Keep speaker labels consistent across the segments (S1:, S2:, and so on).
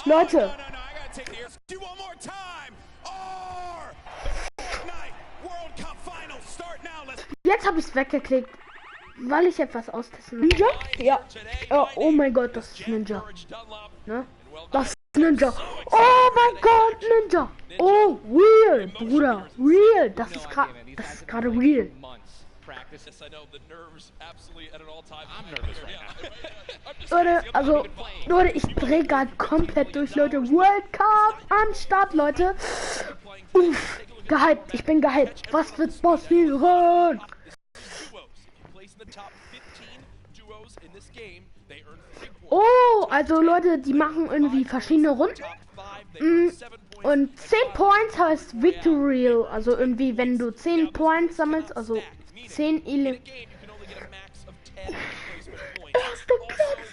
S1: Leute. Jetzt habe ich es weggeklickt, weil ich etwas austesten. Ninja? Ja. Oh mein Gott, das ist Ninja. Ne? Das ist Ninja. Oh mein Gott, Ninja. Oh, real, Bruder. Real. Das ist gerade real. Leute, also, Leute, ich drehe gerade komplett durch, Leute. Worldcup am Start, Leute. Uff, gehypt. Ich bin gehypt. Was wird passieren? Oh, also Leute, die machen irgendwie verschiedene Runden. Und 10 Points heißt Victory. Also irgendwie, wenn du 10 Points sammelst, also 10 Erster Platz.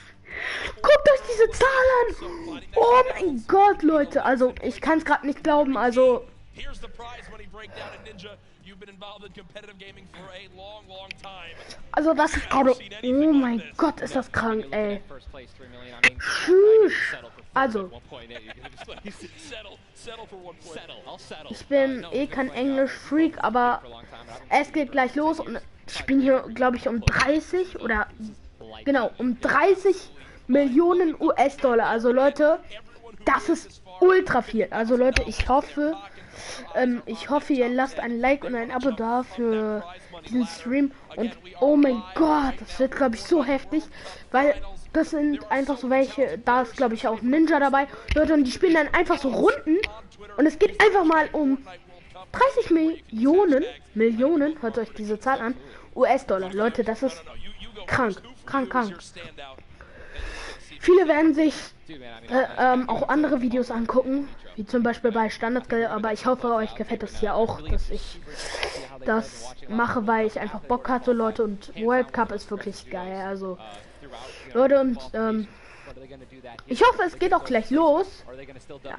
S1: Guckt euch diese Zahlen an. Oh mein Gott, Leute. Also, ich kann es gerade nicht glauben. Also, das ist gerade... Oh mein Gott, ist das krank, ey. Tschüss. Also, ich bin eh kein Englisch-Freak, aber es geht gleich los und ich bin hier, glaube ich, um 30 oder genau, um 30 Millionen US-Dollar. Also Leute, das ist ultra viel. Also Leute, ich hoffe, ihr lasst ein Like und ein Abo da für diesen Stream. Und oh mein Gott, das wird, glaube ich, so heftig, weil das sind einfach so welche, da ist, glaube ich, auch Ninja dabei. Leute, und die spielen dann einfach so Runden und es geht einfach mal um 30 Millionen, hört euch diese Zahl an, US-Dollar. Leute, das ist krank. Viele werden sich auch andere Videos angucken, wie zum Beispiel bei Standard-Skill, aber ich hoffe, euch gefällt das hier auch, dass ich das mache, weil ich einfach Bock hatte, Leute, und World Cup ist wirklich geil, also Leute, und ich hoffe, es geht auch gleich los. Ja.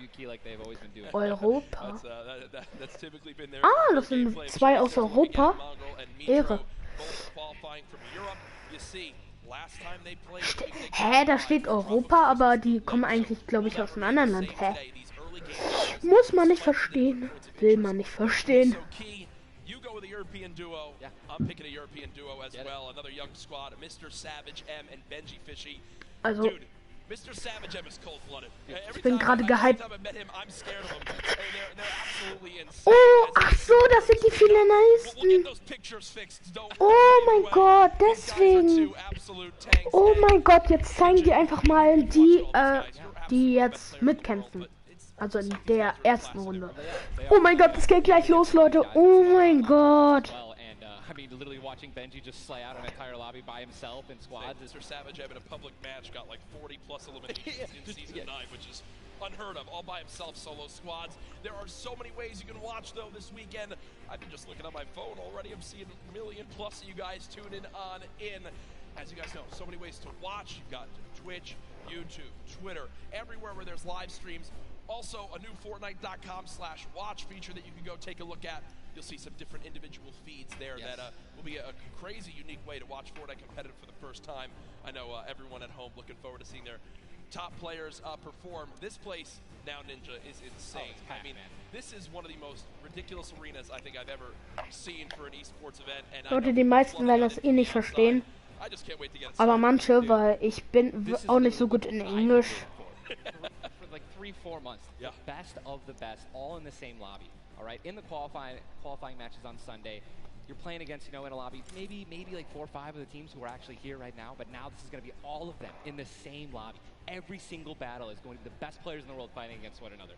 S1: Europa. Ah, das sind 2 aus Europa. Ehre. Hä, da steht Europa, aber die kommen eigentlich, glaube ich, aus einem anderen Land. Hä? Muss man nicht verstehen. Will man nicht verstehen. European duo. Yeah. I'm picking a European duo as well. Another young squad, Mr. Savage M and Benji Fishy. Also, dude, Mr. Savage M is cold-blooded. Ich bin gerade gehypt. Oh, ach so, das sind die Finalisten. Oh mein Gott, deswegen. Oh mein Gott, jetzt zeigen die einfach mal die jetzt mitkämpfen. Also in der ersten Runde. Oh mein Gott, es geht gleich los, Leute. Oh mein Gott.
S2: I mean, literally watching Benji just slay out an entire lobby by himself in squads. Mr. Savage having a public match got like 40 plus eliminations in season 9, which is unheard of, all by himself, solo squads. There are so many ways you can watch though this weekend. I've been just looking on my phone already. I'm seeing a million plus of you guys tuning in. As you guys know, so many ways to watch. You've got Twitch, YouTube, Twitter, everywhere where there's live streams. Also, a new Fortnite.com/watch feature that you can go take a look at. You'll see some different individual feeds there that will be a crazy, unique way to watch Fortnite competitive for the first time. I know everyone at home looking forward to seeing their top players perform. This place now, Ninja, is insane. I mean, this is one of the most ridiculous arenas I think I've ever seen for an esports event. And
S1: Leute, die meisten werden das eh nicht verstehen. Aber manche, weil ich bin auch nicht so gut in Englisch.
S2: For like 3-4 months, the best of the best, all in the same lobby. All right, in the qualifying matches on Sunday, you're playing against, in a lobby, maybe like 4 or 5 of the teams who are actually here right now. But now this is going to be all of them in the same lobby. Every single battle is going to be the best players in the world fighting against one another.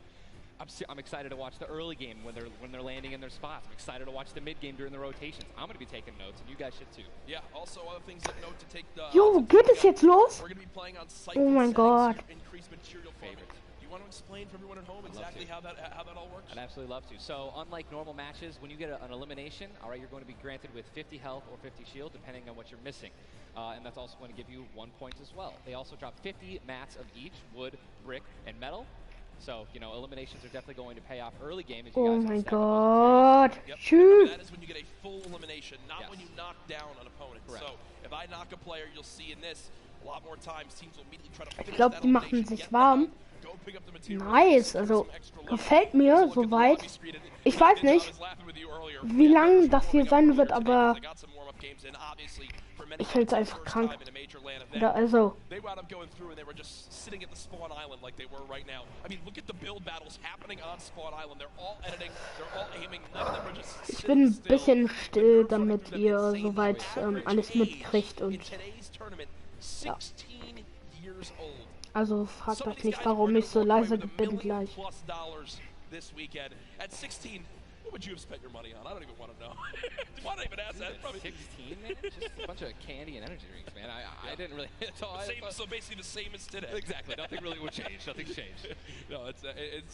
S2: I'm excited to watch the early game when they're landing in their spots. I'm excited to watch the mid game during the rotations. I'm going to be taking notes, and you guys should too. Yeah. Also, other things that note to take.
S1: Jo, geht es jetzt los?
S2: We're going to be playing on site.
S1: Oh mein Gott.
S2: Increased material favorites. Do you want to explain for everyone at home exactly how that all works? I'd absolutely love to. So, unlike normal matches, when you get an elimination, all right, you're going to be granted with 50 health or 50 shield, depending on what you're missing. And that's also going to give you 1 point as well. They also drop 50 mats of each, wood, brick, and metal. So, eliminations are definitely going to pay off early game. As you
S1: oh my god. Tschüss.
S2: That is when you get a full elimination, not when you knock down an opponent. Correct. So, if I knock a player, you'll see in this a lot more times teams will immediately try to
S1: Ich glaube, die machen sich warm. Nice, also gefällt mir soweit. Ich weiß nicht, wie lang das hier sein wird, aber ich finde es einfach krank. Oder also. Ich bin ein bisschen still, damit ihr soweit alles mitkriegt und ja. Also fragt euch nicht, warum ich so leise bin gleich.
S2: What would you have spent your money on? I don't even want to know. Why did I even ask that? Probably
S3: 16, man. Just a bunch of candy and energy drinks, man. I didn't really.
S2: So basically the same as today.
S3: Exactly. Nothing really would change. Nothing's changed.
S2: No, it's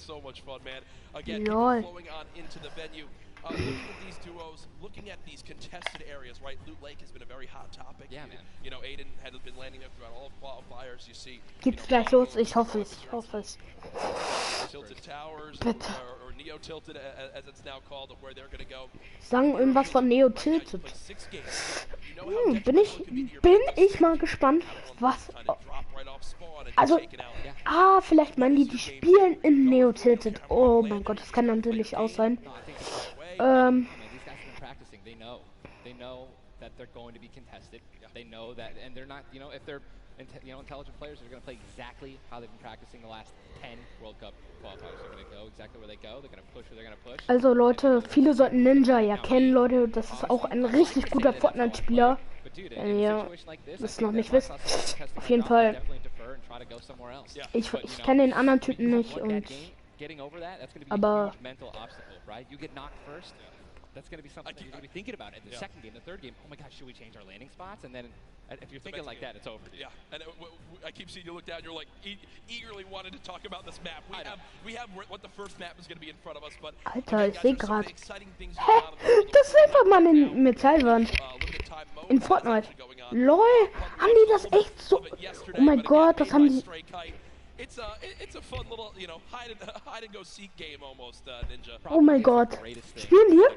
S2: so much fun, man. Again, flowing on into the venue. Looking at these duos, looking at these contested areas, right? Loot Lake has been a very hot topic.
S3: Yeah, man.
S2: You know, Aiden had been landing there throughout all of qualifiers. You see.
S1: Geht's gleich los? Ich hoffe es. Ich hoffe es.
S2: Tilted Towers or Neo Tilted, as it's now called, of where they're going to go.
S1: Sagen irgendwas von Neo Tilted. Bin ich mal gespannt, was. Also, vielleicht meinen die spielen in Neo Tilted. Oh mein Gott, das kann natürlich auch sein.
S3: They know that they're going to be contested. They know that, and they're not, if they're intelligent players, they're going to play exactly how they've been practicing the last 10 World Cup qualifiers. They're going to go exactly where they go. They're going to push where they're going to push.
S1: Also Leute, viele sollten Ninja ja kennen, Leute. Das ist auch ein richtig guter Fortnite-Spieler. Wenn ihr das noch nicht wisst. Auf jeden Fall. Ich kenne den anderen Typen nicht und. Aber.
S3: That's going to be something that you're going to be thinking about in the second game, the third game. Oh my gosh, should we change our landing spots? And then if you're thinking like that, it's over.
S2: Yeah, and I keep seeing you look down. You're like eagerly wanting to talk about this map. We have what the first map is going to be in front of us, but
S1: Alter, ich sehe gerade. Hä? Das ist einfach mal eine Metallwand. In Fortnite. LOL, haben die das echt so? Oh mein Gott, das haben die.
S2: It's a fun little, hide and go seek game almost, Ninja.
S1: Oh mein Gott. Spielen die?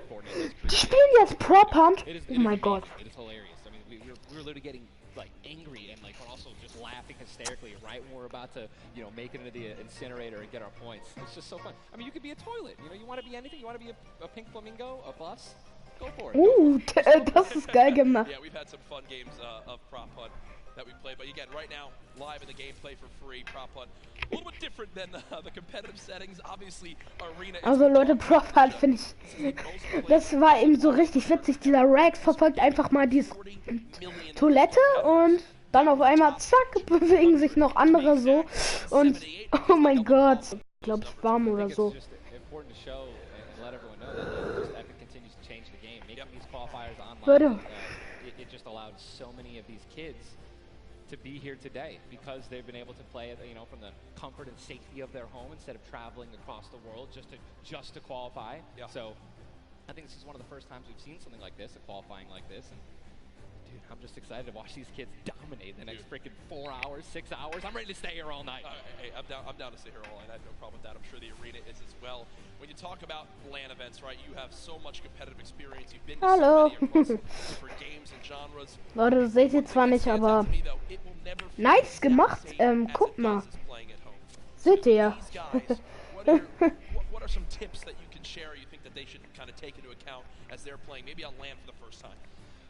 S1: Die spielen jetzt Prop Hunt. Oh mein Gott.
S3: It is hilarious. I mean, we were literally getting like angry and like also just laughing hysterically right when we're about to, make it into the incinerator and get our points. It's just so fun. I mean, you could be a toilet. You want to be anything. You want to be a pink flamingo, a bus. Go for it.
S1: Das ist geil gemacht.
S2: Yeah, we've had some fun games of Prop Hunt that we play, but again, right now, live in the gameplay for free, Prop Hunt. A little bit different than the competitive settings, obviously, Arena.
S1: Also Leute, Prop Hunt finde ich, das war eben so richtig witzig. Dieser Rex verfolgt einfach mal diese Toilette und dann auf einmal, zack, bewegen sich noch andere so und, oh mein Gott, glaube ich, warm oder so. Leute.
S3: To be here today because they've been able to play it, from the comfort and safety of their home instead of traveling across the world just to qualify.
S2: Yeah.
S3: So I think this is one of the first times we've seen something like this, a qualifying like this, and dude, I'm just excited to watch these kids dominate the next freaking 4 hours, 6 hours. I'm ready to stay here all night.
S2: Hey, I'm down to stay here all night. I have no problem with that. I'm sure the arena is as well. When you talk about LAN events, right, you have so much competitive experience. You've been to so many across different games and genres.
S1: Leute, das seht ihr zwar nicht, aber nice gemacht. Guck mal. Seht ihr?
S2: What are some tips that you can share you think that they should kind of take into account as they're playing maybe on LAN for the first time?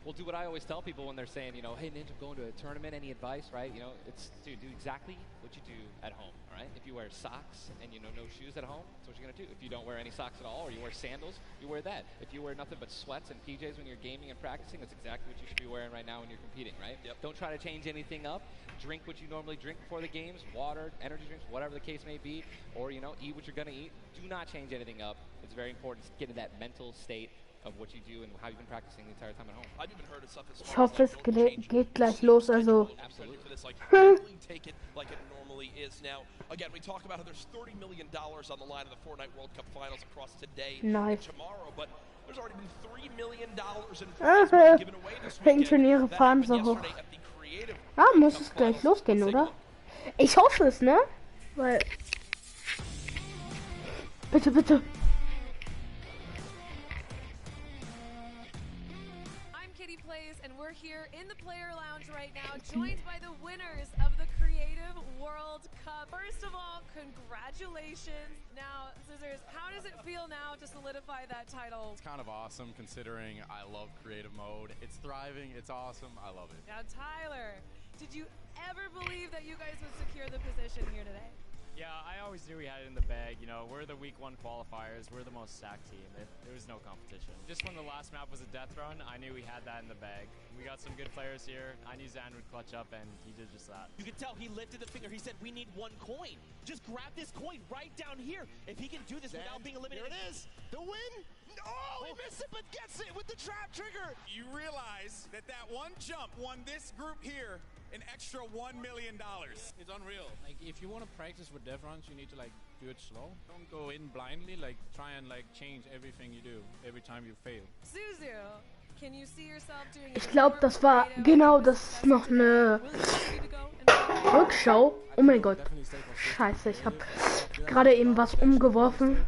S3: Well, do what I always tell people when they're saying, hey, Ninja, I'm going to a tournament, any advice, right? It's do exactly what you do at home, all right? If you wear socks and, no shoes at home, that's what you're going to do. If you don't wear any socks at all or you wear sandals, you wear that. If you wear nothing but sweats and PJs when you're gaming and practicing, that's exactly what you should be wearing right now when you're competing, right?
S2: Yep.
S3: Don't try to change anything up. Drink what you normally drink before the games, water, energy drinks, whatever the case may be, or, eat what you're going to eat. Do not change anything up. It's very important to get in that mental state of what you do and how you've been practicing the entire time at home.
S1: Ich hoffe, es geht gleich los, also.
S2: Take it like it normally is now. Again, we talk about how there's $30 million on the line of the Fortnite World Cup finals across today and tomorrow, but there's already been $3 million in prizes given away this weekend.
S1: Turniere fahren so hoch. Muss es gleich losgehen, oder? Ich hoffe es, ne? Weil. Bitte.
S4: And we're here in the player lounge right now, joined by the winners of the Creative World Cup. First of all, congratulations. Now, Scissors, how does it feel now to solidify that title?
S5: It's kind of awesome considering I love creative mode. It's thriving, it's awesome, I love it.
S4: Now, Tyler, did you ever believe that you guys would secure the position here today?
S6: Yeah, I always knew we had it in the bag. You know, we're the week 1 qualifiers. We're the most stacked team. There was no competition. Just when the last map was a death run, I knew we had that in the bag. We got some good players here. I knew Zan would clutch up, and he did just that.
S7: You could tell he lifted the finger. He said, we need 1 coin. Just grab this coin right down here. If he can do this without being eliminated.
S8: Here it is. The win. Oh, he missed it, but gets it with the trap trigger. You realize that one jump won this group here an extra $1 million. It's unreal.
S9: Like, if you want to practice with death runs, you need to, like, do it slow. Don't go in blindly. Like, try and, like, change everything you do every time you fail.
S4: Suzu, can you see yourself doing
S1: Ich glaube, das war genau, das ist noch eine Rückschau. Oh mein Gott. Scheiße, ich habe gerade eben was umgeworfen.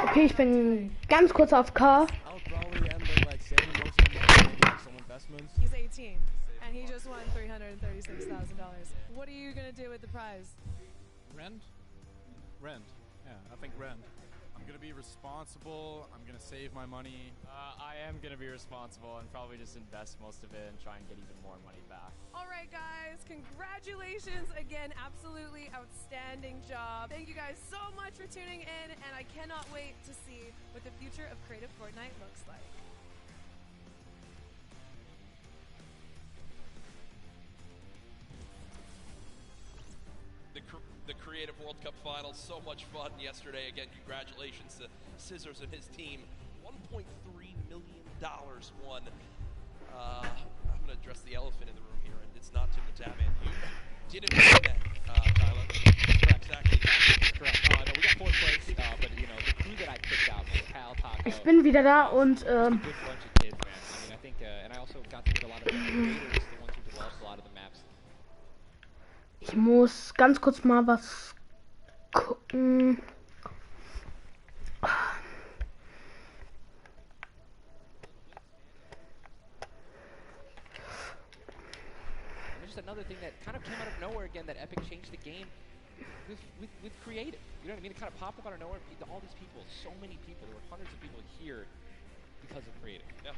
S1: Okay, ich bin ganz kurz auf K.
S4: He's 18, and he just won $336,000. What are you gonna do with the prize?
S9: Rent? Rent. Yeah, I think rent.
S5: I'm gonna be responsible, I'm gonna save my money.
S6: I am going to be responsible and probably just invest most of it and try and get even more money back.
S4: All right, guys, congratulations again. Absolutely outstanding job. Thank you guys so much for tuning in, and I cannot wait to see what the future of Creative Fortnite looks like.
S2: The Creative World Cup Finals, so much fun yesterday. Again, congratulations to Scissors and his team. $1.3 million won. I'm going to address the elephant in the room here, and it's not Tim the Tatman. You didn't win that, Tyler.
S3: Correct. Exactly. Correct. No, we got 4th place, but you know, the crew that I picked out was Cal, Taco.
S1: Ich bin wieder da und
S3: Good bunch of kids, man. I mean, I think, and I also got to meet a lot of the creators, the ones who developed a lot of the maps.
S1: ich muss ganz kurz mal was gucken.
S3: Just another thing that kind of came out of nowhere again, that Epic changed the game with creative. You know what I mean? It kind of popped up out of nowhere. All these people, so many people, there were hundreds of people here because of creative.
S2: Yeah.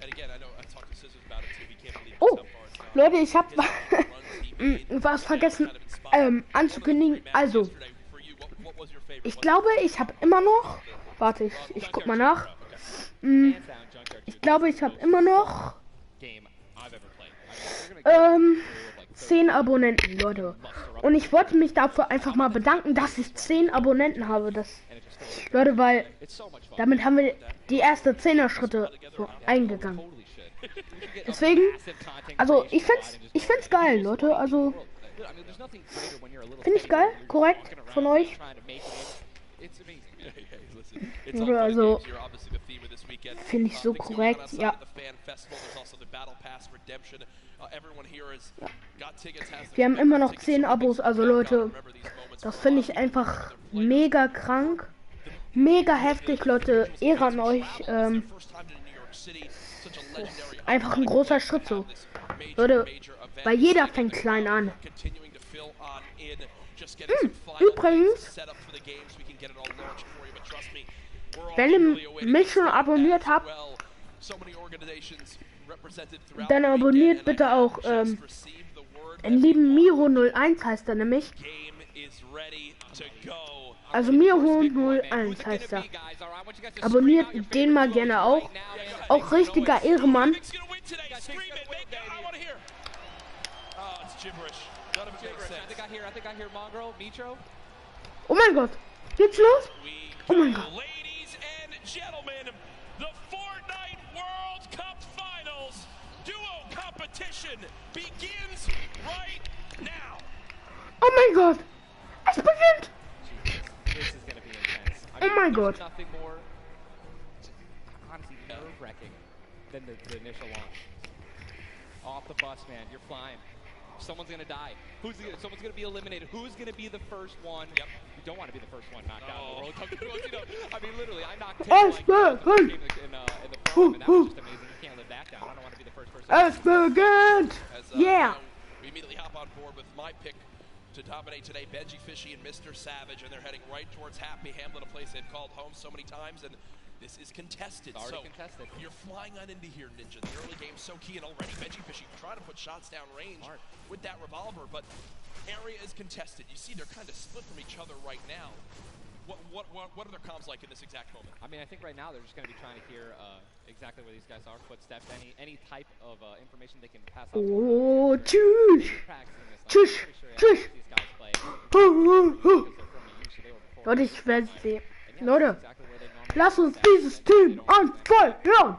S2: And again, I know I talked to Scissors about it too. He can't believe
S1: Oh, Leute, ich habe was vergessen anzukündigen. Also, ich glaube, ich habe immer noch. Warte, ich guck mal nach. Ich glaube, ich habe immer noch 10 Abonnenten, Leute. Und ich wollte mich dafür einfach mal bedanken, dass ich 10 Abonnenten habe. Leute, weil damit haben wir die ersten 10er-Schritte so eingegangen. Deswegen, also ich find's geil, Leute. Also finde ich geil, korrekt von euch. Also finde ich so korrekt, ja. Wir haben immer noch 10 Abos, also Leute, das finde ich einfach mega krank, mega heftig, Leute, Ehre an euch, einfach ein großer Schritt so, Leute, weil jeder fängt klein an. Übrigens, wenn ihr mich schon abonniert habt, dann abonniert bitte auch den lieben Miro01 heißt er nämlich. Also Miro01 heißt er. Abonniert den mal gerne auch. Auch richtiger Ehrenmann. Oh mein Gott. Geht's los? Oh mein Gott.
S2: The Fortnite Worldcup Finals duo competition begins right now.
S1: Oh mein Gott. Es beginnt. Oh mein Gott.
S3: Nothing more, honestly, nerve-wracking than the initial launch. Off the bus, man. You're flying. Someone's gonna die. Someone's gonna be eliminated. Who's gonna be the first one? Yep. You don't want to be the first one knocked out in the World Cup. You know, I mean, literally, I knocked him like in the forum, and that was just amazing. You can't live that down. I don't want to be the first person.
S1: Yeah.
S2: We immediately hop on board with my pick to dominate today, Benji Fishy and Mr. Savage, and they're heading right towards Happy Hamlet, a place they've called home so many times, and this is contested.
S3: It's already contested.
S2: You're flying on into here, Ninja. The early game's so key, and already Benji Fishy trying to put shots down range with that revolver, but area is contested. You see they're kind of split from each other right now. What are their comms like in this exact moment?
S3: I mean, I think right now they're just going to be trying to hear exactly where these guys are, footsteps, any type of information they can pass on.
S1: Oh, tschüss. Tschüss. Tschüss. Leute, ich werde sehen. Leute, lass uns dieses Team anfeuern.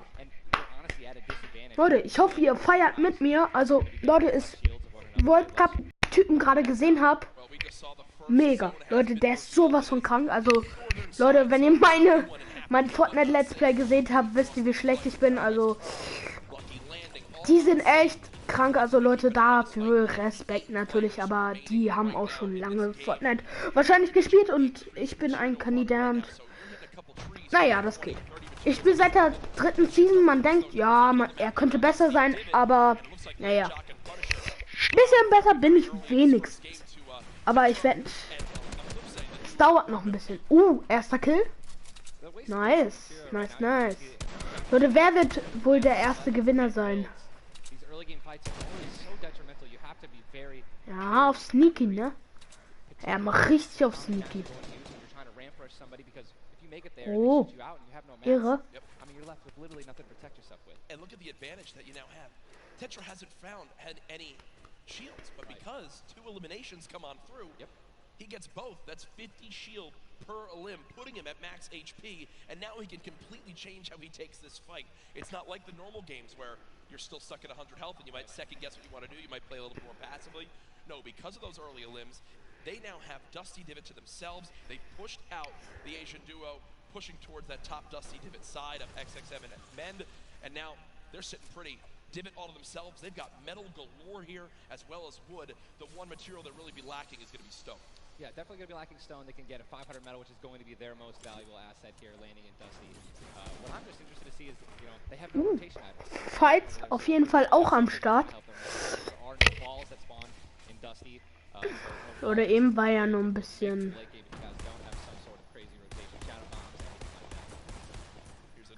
S1: Leute, ich hoffe, ihr feiert mit mir. Also, Leute, ist Worldcup-Typen gerade gesehen habt. Mega. Leute, der ist sowas von krank. Also, Leute, wenn ihr mein Fortnite Let's Play gesehen habt, wisst ihr, wie schlecht ich bin. Also, die sind echt krank. Also, Leute, dafür Respekt natürlich. Aber die haben auch schon lange Fortnite wahrscheinlich gespielt. Und ich bin ein Kandidat. Naja, das geht. Ich spiele seit der 3. Season. Man denkt, ja, er könnte besser sein. Aber, naja. Bisschen besser bin ich wenigstens. Aber ich werde... Es dauert noch ein bisschen. Erster Kill. Nice. Nice, nice. Leute, wer wird wohl der erste Gewinner sein? Ja, auf Sneaky, ne? Er macht richtig auf Sneaky. Oh. Irre.
S2: Shields, but because 2 eliminations come on through, he gets both. That's 50 shield per elim, putting him at max HP, and now he can completely change how he takes this fight. It's not like the normal games where you're still stuck at 100 health and you might second guess what you want to do. You might play a little bit more passively. No, because of those early elims, they now have Dusty Divot to themselves. They pushed out the Asian duo, pushing towards that top Dusty Divot side of XXM and Mend, and now they're sitting pretty. Divot all to themselves. They've got metal galore here, as well as wood. The one material that really be lacking is going to be stone.
S3: Yeah, definitely going to be lacking stone. They can get a 500 metal, which is going to be their most valuable asset here, landing in Dusty. What I'm just interested to see is, you know, they have no rotation items.
S1: Fights auf jeden Fall auch am Start. Oder eben war ja nur ein bisschen...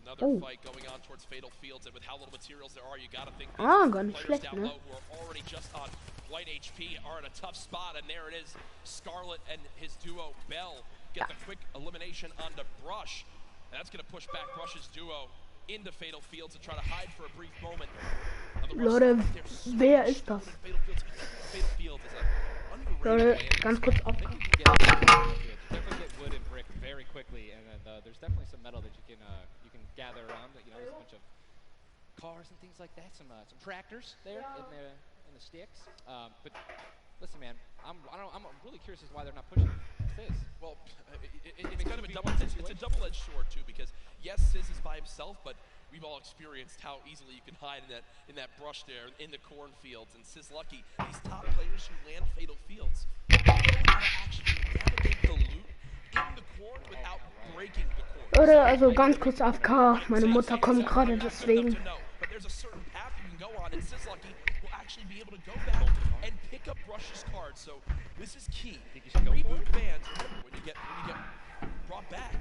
S2: Another fight going on towards Fatal Fields, and with how little materials there are, you gotta think
S1: gar nicht schlecht,
S2: down low who are already just on white HP are in a tough spot, and there it is. Scarlet and his duo Bell get the quick elimination onto Brush, and that's gonna push back Brush's duo into Fatal Fields and try to hide for a brief moment.
S1: Leute, wer ist das? Leute, ganz kurz auf.
S3: Very quickly, and then there's definitely some metal that you can gather around. You know, there's a bunch of cars and things like that. Some tractors there in the sticks. But listen, man, I'm really curious as to why they're not pushing Sizz.
S2: Well, it's kind of a double-edged sword too, because yes, Sizz is by himself, but we've all experienced how easily you can hide in that brush there in the cornfields. And Sizz Lucky, these top players who land Fatal Fields, know how to actually navigate the loot in the corn without breaking the corn.
S1: Oder also ganz kurz AFK. Meine Mutter kommt gerade deswegen.
S2: But there's a certain path you can go on, and Sizz Lucky will actually be able to go back and pick up Brush's cards. So this is key. Reboot bans. When you get brought back,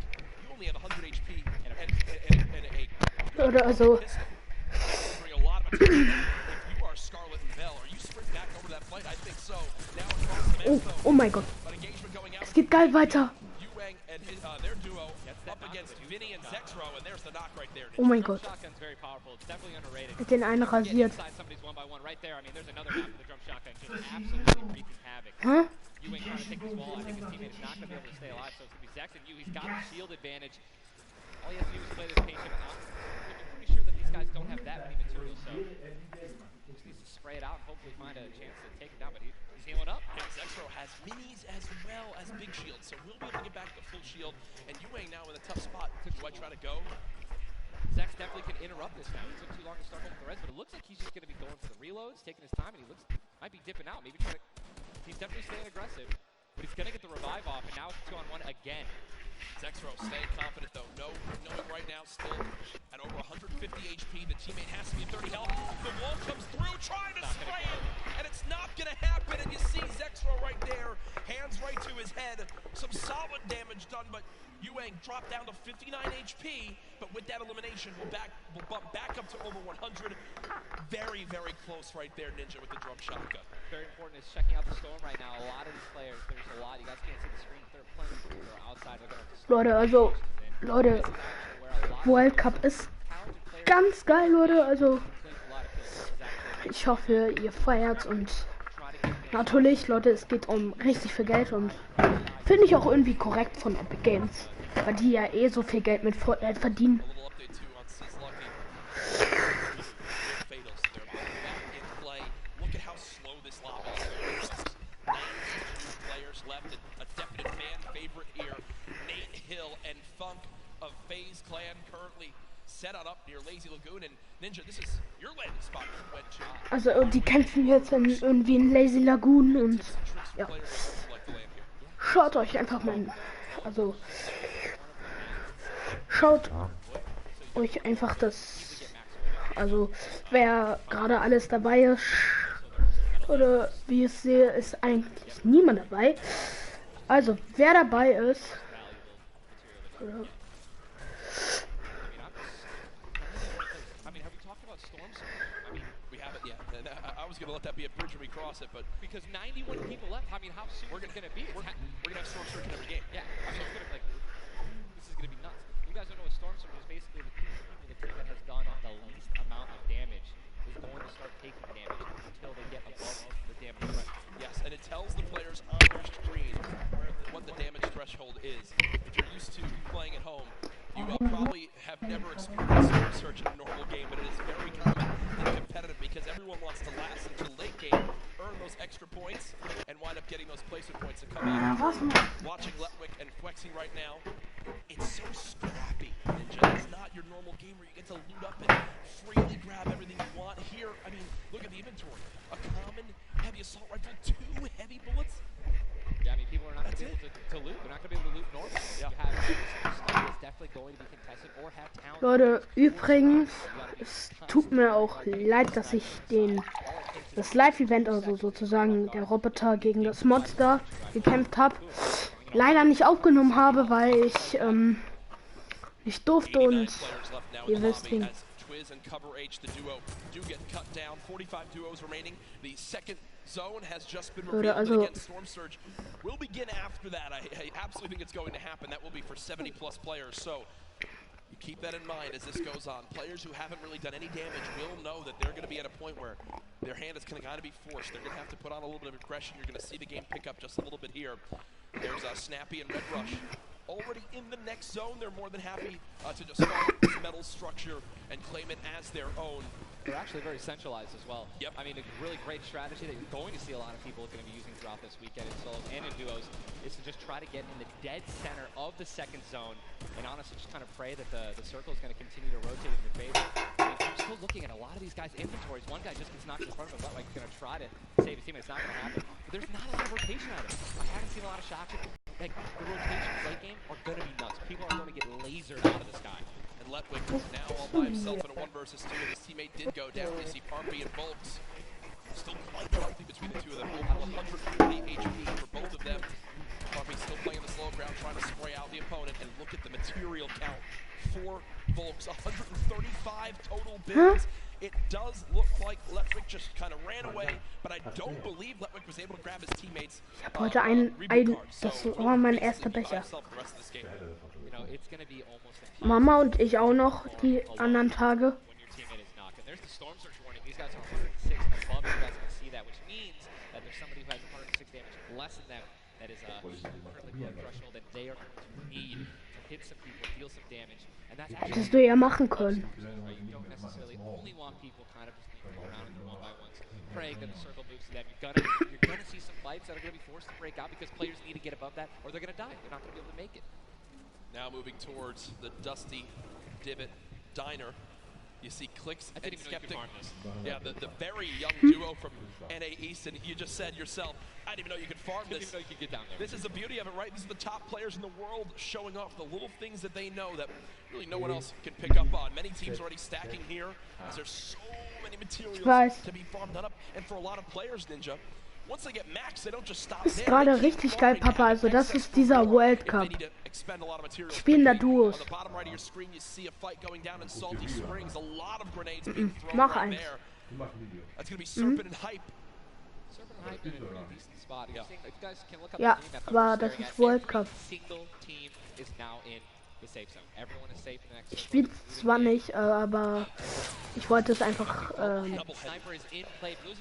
S2: you only have 100 HP and a
S1: Oder also.
S2: Bring a lot of attention. If you are Scarlet and Bell, are you sprint back over that fight? I think so. Now across the map,
S1: Oh mein Gott. Es geht geil weiter. Oh mein Gott. Hat den einen rasiert. Hä?
S3: Spray it out and hopefully find a chance to take it down, but he's healing up.
S2: And Zexro has minis as well as big shields, so we'll be able to get back the full shield. And Yuang now in a tough spot. Do I try to go?
S3: Zex definitely can interrupt this now. It took too long to start home with the res, but it looks like he's just going to be going for the reloads, taking his time, and he looks... I might be dipping out. Maybe trying to. He's definitely staying aggressive, but he's gonna get the revive off, and now it's 2-on-1 again.
S2: Zexro staying confident though, knowing right now still at over 150 HP, the teammate has to be 30 health. The wall comes through, trying to spray it, and it's not gonna happen, and you see Zexro right there, hands right to his head. Some solid damage done, but Yuang dropped down to 59 HP, but with that elimination, we'll bump back up to over 100. Very, very close right there, Ninja, with the drum shotgun.
S3: Very important is checking out the storm right now. A lot of these players, there's a lot. You guys can't see the screen. There are plenty of people who are outside.
S1: Leute, also, Leute, Worldcup ist ganz geil, Leute. Also, ich hoffe, ihr feiert's und natürlich, Leute, es geht um richtig viel Geld und finde ich auch irgendwie korrekt von Epic Games, weil die ja eh so viel Geld mit Fortnite verdienen. Also die kämpfen jetzt irgendwie in Lazy Lagoon und ja. Schaut euch einfach mal, also schaut euch einfach das, also wer gerade alles dabei ist, oder wie ich sehe, ist eigentlich niemand dabei. Also wer dabei ist, oder
S2: I was going to let that be a bridge when we cross it, but
S3: because 91 people left, I mean, how soon is it going to be?
S2: We're going to have Storm Surge in every game.
S3: Yeah, so it's gonna, like, this is going to be nuts. You guys don't know what Storm Surge is. Basically, the team that has done the least amount of damage is going to start taking damage until they get above the damage threshold.
S2: Yes, and it tells the players on their screen what the damage threshold is. If you're used to playing at home, you probably have never experienced Storm Surge in a normal game, but it is very common and competitive because everyone wants to last until late game, earn those extra points, and wind up getting those placement points to come out. Watching Letwick and Flexing right now, it's so scrappy, Ninja. It's not your normal game where you get to loot up and freely grab everything you want. Here, I mean, look at the inventory. A common heavy assault rifle, 2 heavy bullets.
S3: Yeah, I mean, people are not going to be able to loot. They're not going to be able to loot normally. Yeah. You have it's definitely going to be contested or have talent.
S1: Leute, übrigens, es tut mir auch leid, dass ich das Live-Event, also sozusagen der Roboter gegen das Monster gekämpft habe, leider nicht aufgenommen habe, weil ich nicht durfte und ihr wisst wie.
S2: Zone has just been revealed, but again, Storm Surge will begin after that. I absolutely think it's going to happen. That will be for 70+ players. So you keep that in mind as this goes on. Players who haven't really done any damage will know that they're going to be at a point where their hand is going to be forced. They're going to have to put on a little bit of aggression. You're going to see the game pick up just a little bit here. There's Snappy and Red Rush. Already in the next zone, they're more than happy to just follow this metal structure and claim it as their own.
S3: They're actually very centralized as well.
S2: Yep.
S3: I mean, a really great strategy that you're going to see a lot of people going to be using throughout this weekend in solos and in duos is to just try to get in the dead center of the second zone and honestly just kind of pray that the circle is going to continue to rotate in your favor. I mean, I'm still looking at a lot of these guys' inventories. One guy just gets knocked in front of him, like he's going to try to save his team. It's not going to happen. But there's not a lot of rotation out of it. I haven't seen a lot of shots. Like, the rotations late game are going to be nuts. People are going to get lasered out of this guy.
S2: And Letwick now all by himself in a 1 versus 2. His teammate did go down. You see Parpy and Volks still quite healthy between the two of them. Both 140 HP for both of them. Parpy still playing the slow ground, trying to spray out the opponent. And look at the material count for Volks. 135 total builds. It does look like Letwick just kind of ran away, but I don't believe Letwick was able to grab his teammates.
S1: Ich habe heute das war mein erster Becher. Mama und ich auch noch die anderen Tage. Hättest du ja machen können.
S3: Praying that the circle moves to them. You're gonna see some fights that are gonna be forced to break out because players need to get above that or they're gonna die. They're not gonna be able to make it.
S2: Now moving towards the Dusty Divot Diner. You see Clicks
S3: I
S2: and
S3: didn't even know you could
S2: Skeptic.
S3: farm this.
S2: Yeah, the very young duo from NA East, and you just said yourself, I didn't even know you could farm
S3: Didn't
S2: this.
S3: even know you could get down there.
S2: This is the beauty of it, right? These are the top players in the world showing off the little things that they know that really no one else can pick up on. Many teams already stacking here, as there's so many materials to be farmed up. And for a lot of players, Ninja, once they get max, they don't just stop
S1: Ist gerade richtig geil, Papa. Also das ist dieser World Cup. Spielen da Duos. Mach eins.
S2: That's gonna be Serpent and Hype.
S1: Ja, aber das ist World Cup. Ich spiele zwar nicht, aber ich wollte es einfach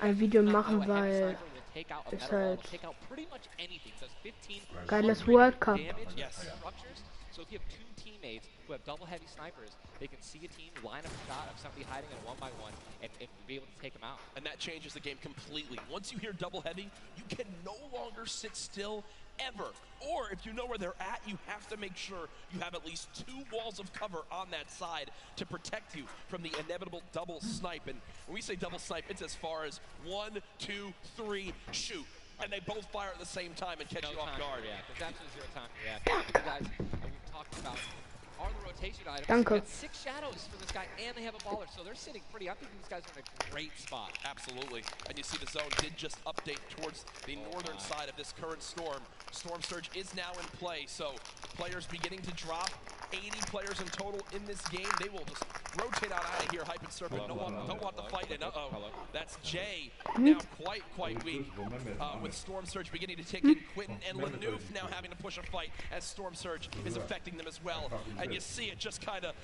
S1: ein Video machen, weil es halt geiles World Cup.
S3: So if you have two teammates who have double heavy snipers, they can see a team, line up a shot of somebody hiding in a 1-by-1, and be able to take them out.
S2: And that changes the game completely. Once you hear double heavy, you can no longer sit still ever. Or if you know where they're at, you have to make sure you have at least 2 walls of cover on that side to protect you from the inevitable double snipe. And when we say double snipe, it's as far as 1, 2, 3, shoot. And they both fire at the same time and catch you off guard.
S3: Yeah, there's absolutely zero time to react. You guys, we've talked about are the rotation items.
S1: Danke.
S3: Got 6 shadows for this guy, and they have a baller, so they're sitting pretty. I think these guys are in a great spot.
S2: Absolutely. And you see the zone did just update towards the northern side of this current storm. Storm Surge is now in play, so players beginning to drop. 80 players in total in this game. They will just rotate out of here. Hype and Serpent don't want the fight. And that's Jay now quite weak. With Storm Surge beginning to take in Quentin and Lanoof now having to push a fight as Storm Surge is affecting them as well. And you see it just kind of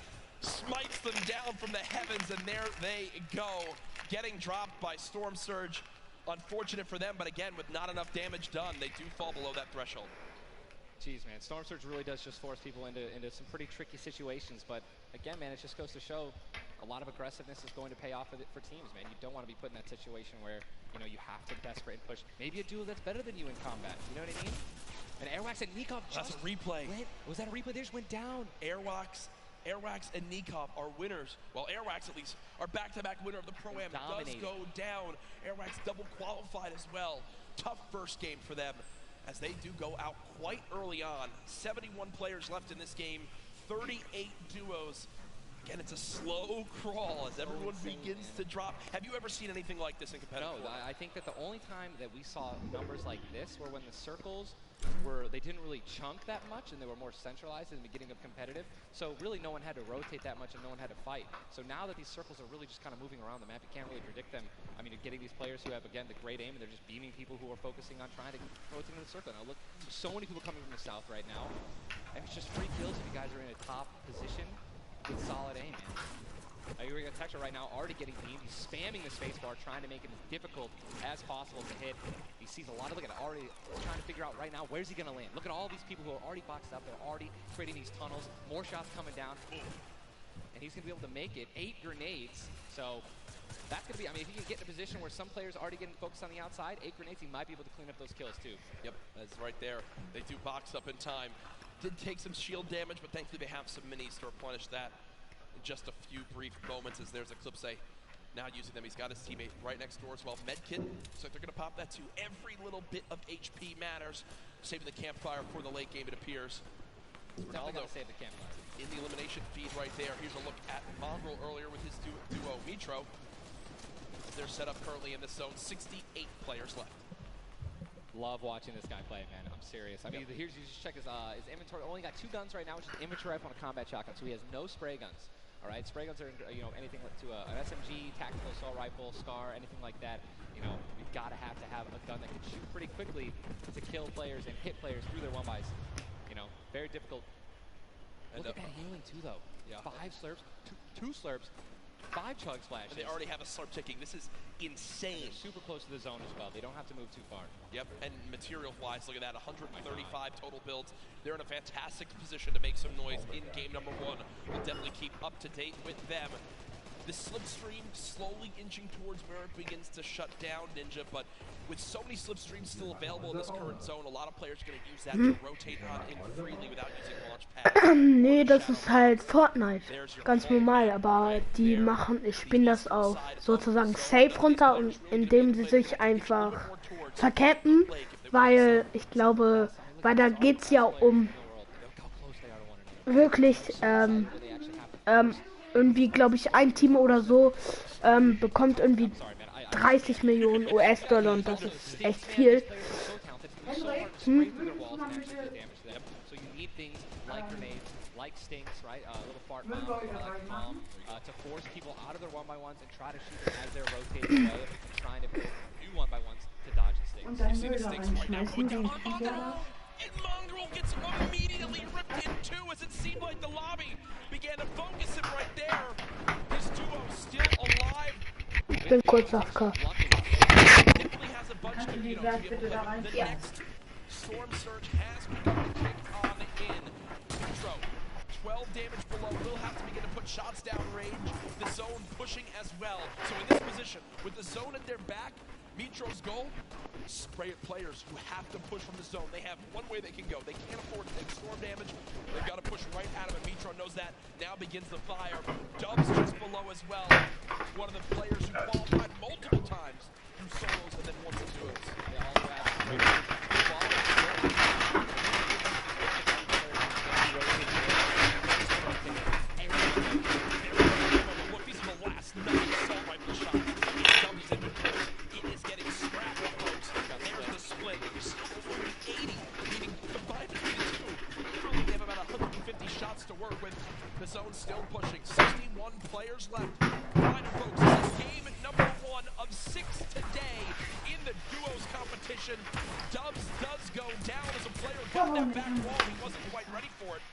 S2: smites them down from the heavens, and there they go, getting dropped by Storm Surge. Unfortunate for them, but again, with not enough damage done, they do fall below that threshold.
S3: Jeez, man, Storm Surge really does just force people into some pretty tricky situations. But again, man, it just goes to show a lot of aggressiveness is going to pay off for teams, man. You don't want to be put in that situation where, you know, you have to desperate and push. Maybe a duo that's better than you in combat. You know what I mean? And Airwax and Nikov
S2: just... That's a replay.
S3: Was that a replay? They just went down.
S2: Airwax and Nikov are winners. Well, Airwax at least are back-to-back winner of the Pro-Am. Does go down. Airwax double qualified as well. Tough first game for them, as they do go out quite early on. 71 players left in this game, 38 duos. Again, it's a slow crawl as everyone begins to drop. Have you ever seen anything like this in competitive?
S3: No, I think that the only time that we saw numbers like this were when the circles they didn't really chunk that much and they were more centralized in the beginning of competitive. So really no one had to rotate that much and no one had to fight. So now that these circles are really just kind of moving around the map, you can't really predict them. I mean, you're getting these players who have, again, the great aim, and they're just beaming people who are focusing on trying to rotate in the circle. Now look, there's so many people coming from the south right now. And it's just free kills if you guys are in a top position with solid aim, man. You're going to Texture right now, already getting beamed. He's spamming the spacebar, trying to make it as difficult as possible to hit. He sees a lot of, look at it, already trying to figure out right now, where's he going to land? Look at all these people who are already boxed up. They're already creating these tunnels. More shots coming down. And he's going to be able to make it. 8 grenades. So that's going to be, I mean, if he can get in a position where some players are already getting focused on the outside, 8 grenades, he might be able to clean up those kills too.
S2: Yep, that's right there. They do box up in time. Did take some shield damage, but thankfully they have some minis to replenish that. Just a few brief moments as there's Eclipse now using them. He's got his teammate right next door as well. Medkit, so they're going to pop that too. Every little bit of HP matters. Saving the campfire for the late game, it appears.
S3: Definitely got to save the campfire.
S2: In the elimination feed right there. Here's a look at Mongrel earlier with his duo Mitro. They're set up currently in this zone. 68 players left.
S3: Love watching this guy play, man. I'm serious. I mean, here's, you just check his inventory. Only got 2 guns right now, which is an inventory rifle and a combat shotgun. So he has no spray guns. All right, spray guns are, you know, anything to an SMG, tactical assault rifle, SCAR, anything like that. You know, we've got to have a gun that can shoot pretty quickly to kill players and hit players through their 1-bys. You know, very difficult. And look at that healing too, though. Yeah. 5 slurps, 2 slurps, 5 chug splashes.
S2: And they already have a slurp ticking. This is insane.
S3: They're super close to the zone as well. They don't have to move too far.
S2: Yep, and material-wise, look at that, 135 total builds. They're in a fantastic position to make some noise in game number 1. We'll definitely keep up to date with them. The slipstream slowly inching towards where it begins to shut down Ninja, but with so many slipstreams still available in this current zone, a lot of players are going to use that to rotate on in freely without using launch pads.
S1: Nee, das ist halt Fortnite. Ganz normal, aber die spielen das auf sozusagen safe runter, und indem sie sich einfach vercappen, weil ich glaube, weil da geht's ja um wirklich irgendwie, glaube ich, ein Team oder so bekommt irgendwie 30 Millionen US-Dollar, und das ist echt viel.
S3: Like stinks, right? Little fart bomb, to force people out of their 1x1s and try to shoot them as they're rotating away and trying to build new 1x1s to dodge the stinks.
S2: You see the stinks right now going down on Mongrel, and Mongrel gets immediately ripped in two as it seemed like the lobby began to focus him right there. His duo still alive.
S1: Ich bin kurz AFK.
S2: Definitely has a bunch to, you know, to be able to the next Storm Surge has begun to kick on in. Metro, 12 damage below, will have to begin to put shots down range. The zone pushing as well. So in this position, with the zone at their back, Metro's goal, spray at players who have to push from the zone. They have one way they can go. They can't afford to take storm damage. They've got to push right at him, and Metro knows that. Now begins the fire. Dubs just below as well. One of the players who qualified multiple times through solos and then once into it. They all grab zone still pushing. 61 players left. Final folks, this is game number 1 of 6 today in the duos competition. Dubs does go down as a player got that back wall. He wasn't quite ready for it.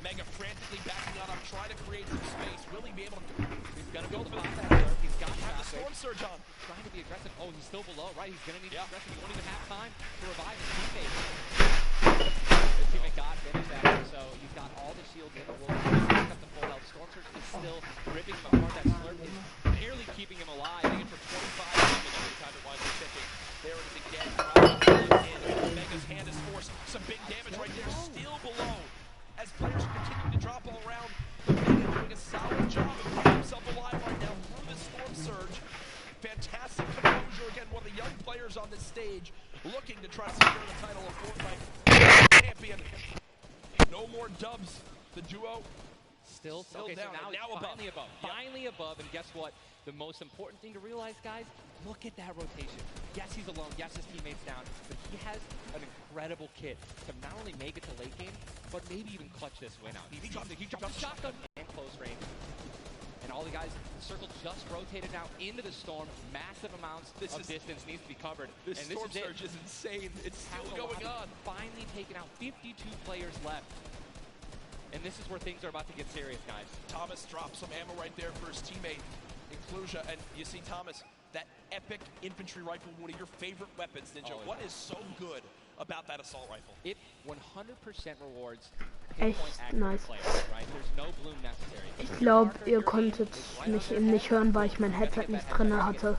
S2: Mega frantically backing on him, trying to create some space. Will he be able to? He's gonna go to the top. He's got to have the storm surge on. Trying to be aggressive. Oh, he's still below, right? He's gonna need to be aggressive. He won't even have time to revive his teammate. His teammate got finished after, so he's got all the shields in the world. He's back up to full health. Storm surge is still ripping him apart. That slurp is barely keeping him alive. Hitting it for 25 damage every time it winds up tipping. There it is again. Mega's hand is forced. Some big damage right there. Still below. As players are continuing to drop all around, but Mega doing a solid job of keeping himself alive right now through this storm surge. Fantastic composure. Again, one of the young players on this stage looking to try to secure the title of Fortnite champion. No more Dubs. The duo
S3: still okay, down. So now finally above. Yep. Finally above, and guess what? The most important thing to realize, guys, look at that rotation. Yes, he's alone. Yes, his teammate's down. But he has an incredible kit to not only make it to late game, but maybe even clutch this win out. He dropped the shotgun and close range. And all the guys, the circle just rotated now into the storm. Massive amounts of distance needs to be covered.
S2: This storm surge is insane. It's still going on.
S3: Finally taken out. 52 players left. And this is where things are about to get serious, guys.
S2: Thomas drops some ammo right there for his teammate, Inclusia. And you see Thomas, that epic infantry rifle, one of your favorite weapons, Ninja. What is so good about that assault rifle?
S3: It 100% rewards
S1: echt nice. Ich glaube, ihr konntet mich eben nicht hören, weil ich mein Headset nicht drin hatte.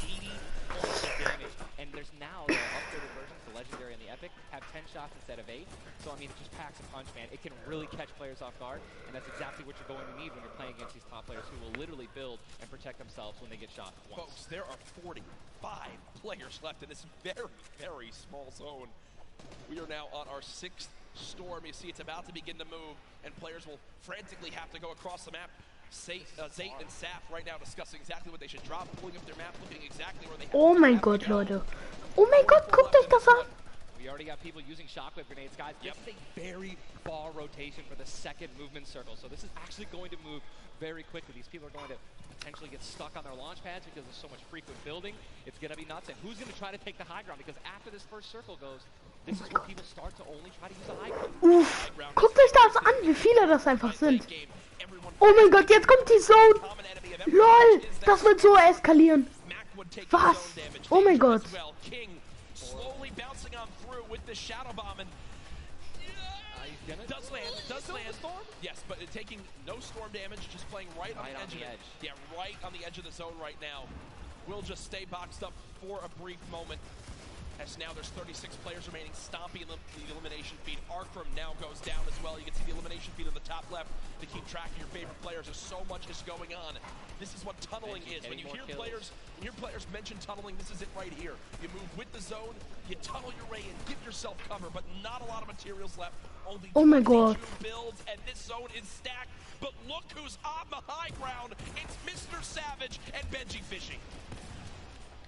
S3: Have 10 shots instead of 8, so I mean it just packs a punch, man. It can really catch players off guard, and that's exactly what you're going to need when you're playing against these top players who will literally build and protect themselves when they get shot once.
S2: Folks, there are 45 players left in this very, very small zone. We are now on our 6th storm. You see it's about to begin to move, and players will frantically have to go across the map. Zayt and Saf right now discussing exactly what they should drop, pulling up their map, looking exactly where they have
S1: Oh mein Gott, Leute. Oh mein Gott, guckt euch das an.
S3: We already got people using shockwave grenades, guys. This is a very far rotation for the second movement circle, so this is actually going to move very quickly. These people are going to potentially get stuck on their launch pads because there's so much frequent building. It's going to be nuts, and who's going to try to take the high ground? Because after this first circle goes, this is where people start to only try to use the high ground.
S1: Guckt euch das an, wie viele das einfach sind. Oh mein Gott, jetzt kommt die Zone. LOL, das wird so eskalieren. Was? Oh mein Gott.
S2: Slowly bouncing on through with the shadow bomb, and Does land. Storm? Yes, but taking no storm damage, just playing right on the edge. Yeah, right on the edge of the zone right now. We'll just stay boxed up for a brief moment. As now there's 36 players remaining, stomping the elimination feed. Arkram now goes down as well. You can see the elimination feed on the top left to keep track of your favorite players. There's so much is going on. This is what tunneling is. When you hear players mention tunneling, this is it right here. You move with the zone, you tunnel your way in, give yourself cover, but not a lot of materials left. Only 22 builds, and this zone is stacked. But look who's on the high ground. It's Mr. Savage and Benji Fishing.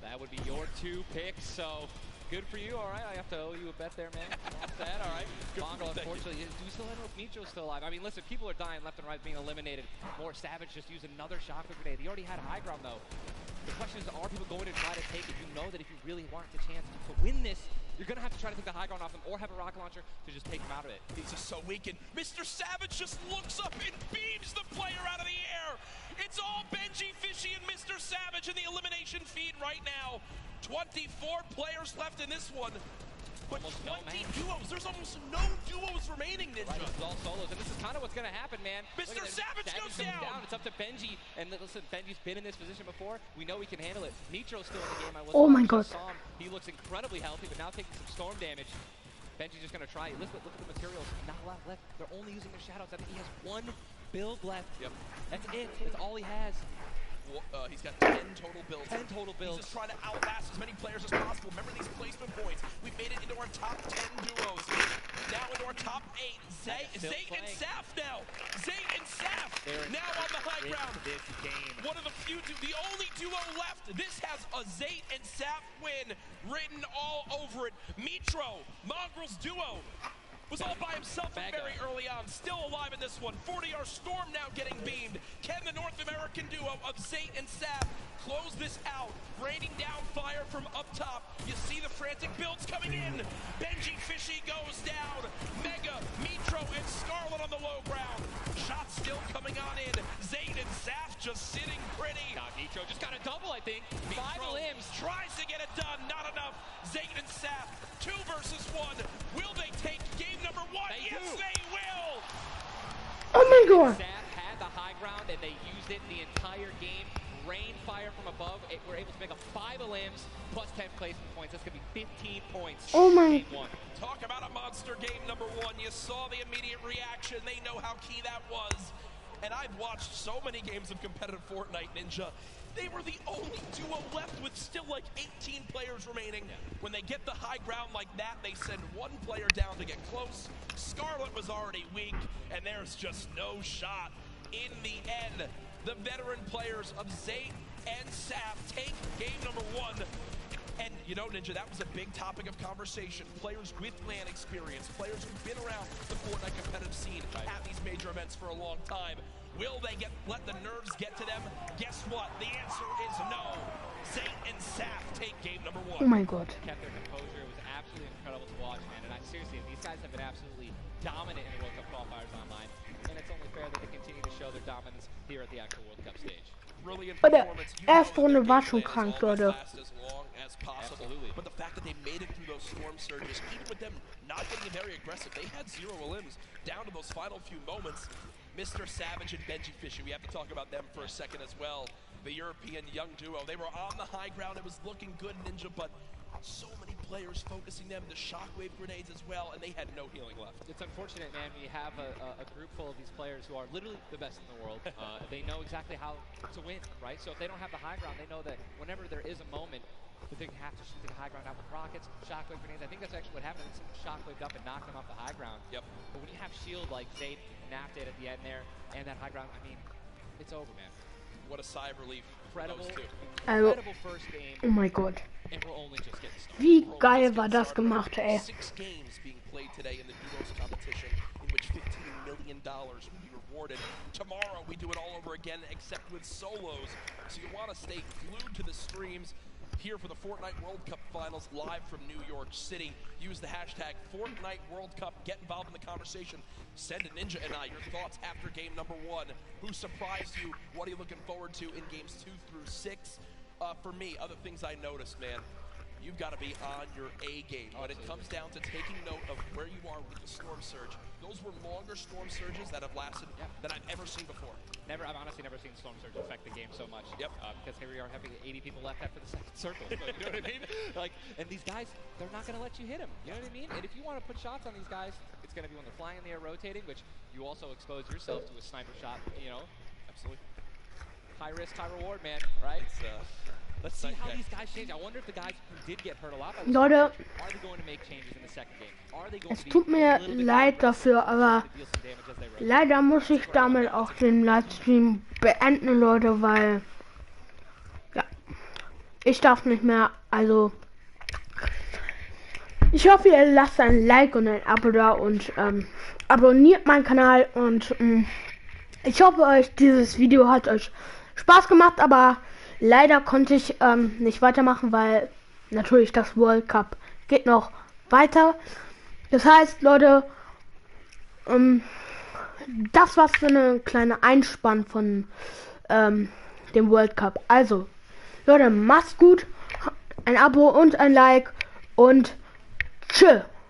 S3: That would be your 2 picks, so good for you. All right, I have to owe you a bet there, man. Off that, all right. Mongo, unfortunately, do you still know if Nitro's still alive? I mean, listen, people are dying left and right, being eliminated. More Savage just used another shockwave grenade. He already had a high ground, though. The question is, are people going to try to take it? You know that if you really want the chance to win this, you're going to have to try to take the high ground off them or have a rocket launcher to just take them out of it.
S2: He's just so weakened. Mr. Savage just looks up and beams the player out of the air. It's all Benji, Fishy, and Mr. Savage in the elimination feed right now. 24 players left in this one. But 20 duos. There's almost no duos remaining, Ninja.
S3: Right, it's all solos, and this is kind of what's going to happen, man.
S2: Mr. Savage goes down.
S3: It's up to Benji, and listen, Benji's been in this position before. We know he can handle it. Nitro's still in the game.
S1: Oh my god.
S3: He looks incredibly healthy, but now taking some storm damage. Benji's just going to try it. Look at the materials. Not a lot left. They're only using their shadows. I think he has 1 build left.
S2: Yep.
S3: That's it. That's all he has.
S2: He's got 10 total builds.
S3: 10 total builds.
S2: He's just trying to outlast as many players as possible. Remember these placement points. We've made it into our top 10 duos. Now into our top 8. Zay and Saf now. Zay and Saf now on the high ground.
S7: This game.
S2: One of the few, the only duo left. This has a Zay and Saf win written all over it. Mitro, Mongrel's duo, was all by himself very early on. Still alive in this one. 40R Storm now getting beamed. Can the North American duo of Zate and Saf close this out? Raining down fire from up top. You see the frantic builds coming in. Benji Fishy goes down. Mega, Mitro, and Scarlet on the low ground. Shots still coming on in. Zate and Saf just sitting pretty.
S3: Mitro just got a double, I think.
S2: Mitro
S3: 5 limbs.
S2: Tries to get it done. Not enough. Zate and Saf, 2 versus 1. Will they take game number 1? Yes, they will.
S1: Oh my god.
S3: Saf had the high ground, and they used it the entire game. Rain fire from above. We're able to make a 5 limbs plus 10 placement points. That's going to be 15 points.
S1: Oh my.
S3: Game 1.
S2: Talk about a monster game number 1. You saw the immediate reaction. They know how key that was. And I've watched so many games of competitive Fortnite, Ninja. They were the only duo left with still like 18 players remaining. When they get the high ground like that, they send 1 player down to get close. Scarlet was already weak, and there's just no shot. In the end, the veteran players of Zate and Saf take game number 1. And you know, Ninja, that was a big topic of conversation. Players with LAN experience, players who've been around the Fortnite competitive scene at these major events for a long time. Will they let the nerves get to them? Guess what? The answer is no. Zate and Saf take game number 1.
S1: Oh my god.
S3: Kept their composure. It was absolutely incredible to watch, man. And seriously, these guys have been absolutely dominant in the World Cup qualifiers online. And it's only fair that they continue to show their dominance here at the actual World Cup stage.
S2: Brilliant
S1: der
S2: performance.
S1: erste Runde war schon krank, Leute.
S2: As long as possible. But the fact that they made it through those storm surges, even with them not getting very aggressive, they had 0 limbs down to those final few moments. Mr. Savage and Benji Fishy, we have to talk about them for a second as well. The European young duo, they were on the high ground. It was looking good, Ninja, but so many players focusing them, the shockwave grenades as well, and they had no healing left.
S3: It's unfortunate, man. We have a group full of these players who are literally the best in the world. They know exactly how to win, right? So if they don't have the high ground, they know that whenever there is a moment, that they have to shoot the high ground out with rockets, shockwave grenades. I think that's actually what happened. Someone shockwaved up and knocked them off the high ground.
S2: Yep.
S3: But when you have shield like Zade and Naft did at the end there, and that high ground, I mean, it's over, man.
S2: What a sigh of relief.
S3: Incredible,
S1: Also,
S3: incredible first game.
S1: oh mein Gott.
S3: And we're only just getting started.
S1: Wie geil war das gemacht, ey.
S2: 6 games being played today in the duos competition, in which $15 million will be rewarded. Tomorrow we do it all over again, except with solos. So you want to stay glued to the streams here for the Fortnite World Cup Finals live from New York City. Use the hashtag Fortnite World Cup. Get involved in the conversation. Send a Ninja and I your thoughts after game number 1. Who surprised you? What are you looking forward to in games 2 through 6? For me, other things I noticed, man. you've got to be on your A game. When it comes down to taking note of where you are with the storm surge, those were longer storm surges that have lasted than I've ever seen before.
S3: I've honestly never seen storm surge affect the game so much.
S2: Yep.
S3: Because here we are having 80 people left after the second circle. So, you know what I mean? Like, and these guys, they're not going to let you hit them. You know what I mean? And if you want to put shots on these guys, it's going to be when they're flying in the air, rotating, which you also expose yourself to a sniper shot. You know,
S2: absolutely.
S3: High risk, high reward, man. Right? Let's see how these guys change. I wonder if the guys who did get hurt a lot by
S1: Leute,
S3: are they going to make changes in the second game? Are they going
S1: es
S3: to
S1: tut mir leid dafür, aber leider muss ich damit auch den Livestream beenden, Leute, weil ja, ich darf nicht mehr, also ich hoffe, ihr lasst ein Like und ein Abo da und abonniert meinen Kanal und ich hoffe, euch dieses Video hat euch Spaß gemacht, aber leider konnte ich nicht weitermachen, weil natürlich das World Cup geht noch weiter. Das heißt, Leute, das war's für eine kleine Einspann von dem World Cup. Also, Leute, macht's gut, ein Abo und ein Like und tschüss.